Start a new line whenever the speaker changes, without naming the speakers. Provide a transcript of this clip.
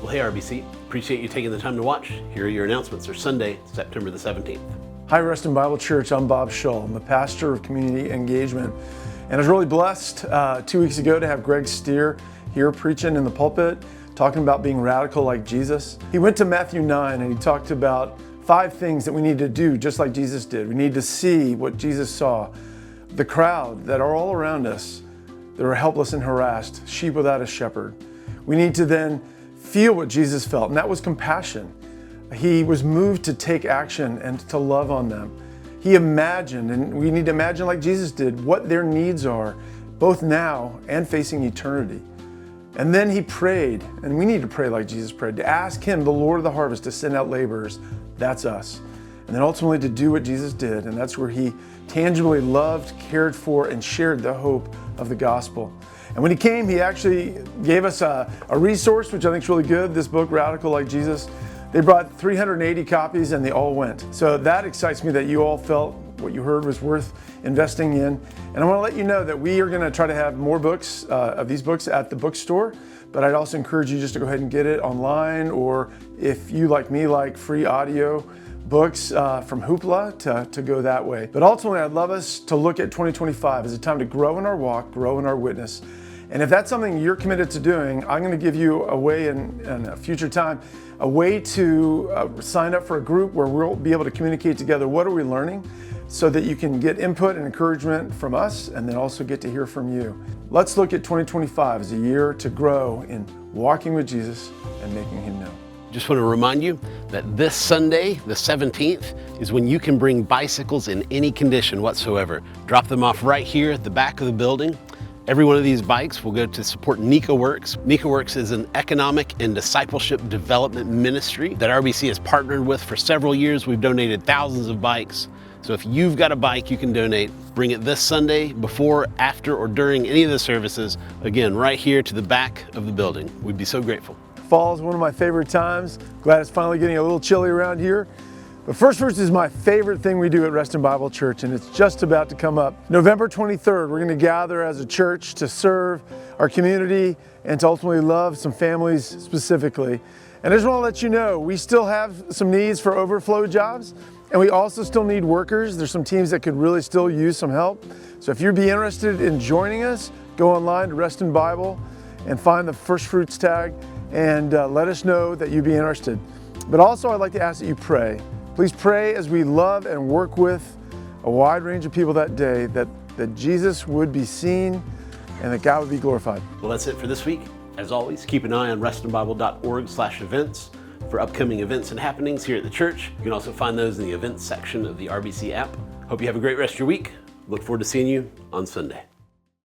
Well, hey RBC, appreciate you taking the time to watch. Here are your announcements for Sunday, September the 17th.
Hi, Reston Bible Church. I'm Bob Shull. I'm the pastor of community engagement. And I was really blessed 2 weeks ago to have Greg Steer here preaching in the pulpit, talking about being radical like Jesus. He went to Matthew 9 and he talked about 5 things that we need to do just like Jesus did. We need to see what Jesus saw. The crowd that are all around us, that are helpless and harassed, sheep without a shepherd. We need to then feel what Jesus felt, and that was compassion. He was moved to take action and to love on them. He imagined, and we need to imagine like Jesus did, what their needs are, both now and facing eternity. And then he prayed, and we need to pray like Jesus prayed, to ask him, the Lord of the harvest, to send out laborers. That's us. And then ultimately to do what Jesus did, and that's where he tangibly loved, cared for, and shared the hope of the gospel. And when he came, he actually gave us a resource, which I think is really good, this book, Radical Like Jesus. They brought 380 copies and they all went. So that excites me that you all felt what you heard was worth investing in. And I want to let you know that we are going to try to have more books of these books at the bookstore, but I'd also encourage you just to go ahead and get it online, or if you, like me, like free audio books from Hoopla, to go that way. But ultimately, I'd love us to look at 2025 as a time to grow in our walk, grow in our witness. And if that's something you're committed to doing, I'm going to give you a way in a future time, a way to sign up for a group where we'll be able to communicate together what are we learning, so that you can get input and encouragement from us and then also get to hear from you. Let's look at 2025 as a year to grow in walking with Jesus and making him known.
Just want to remind you that this Sunday, the 17th, is when you can bring bicycles in any condition whatsoever. Drop them off right here at the back of the building. Every one of these bikes will go to support NicoWorks. NicoWorks is an economic and discipleship development ministry that RBC has partnered with for several years. We've donated thousands of bikes. So if you've got a bike you can donate, bring it this Sunday, before, after, or during any of the services. Again, right here to the back of the building. We'd be so grateful.
Fall is one of my favorite times. Glad it's finally getting a little chilly around here. But First Fruits is my favorite thing we do at Reston Bible Church, and it's just about to come up. November 23rd, we're going to gather as a church to serve our community and to ultimately love some families specifically. And I just want to let you know, we still have some needs for overflow jobs, and we also still need workers. There's some teams that could really still use some help. So if you'd be interested in joining us, go online to Reston Bible and find the First Fruits tag and let us know that you'd be interested. But also I'd like to ask that you pray. Please pray as we love and work with a wide range of people that day, that Jesus would be seen and that God would be glorified.
Well, that's it for this week. As always, keep an eye on restonbible.org/events for upcoming events and happenings here at the church. You can also find those in the events section of the RBC app. Hope you have a great rest of your week. Look forward to seeing you on Sunday.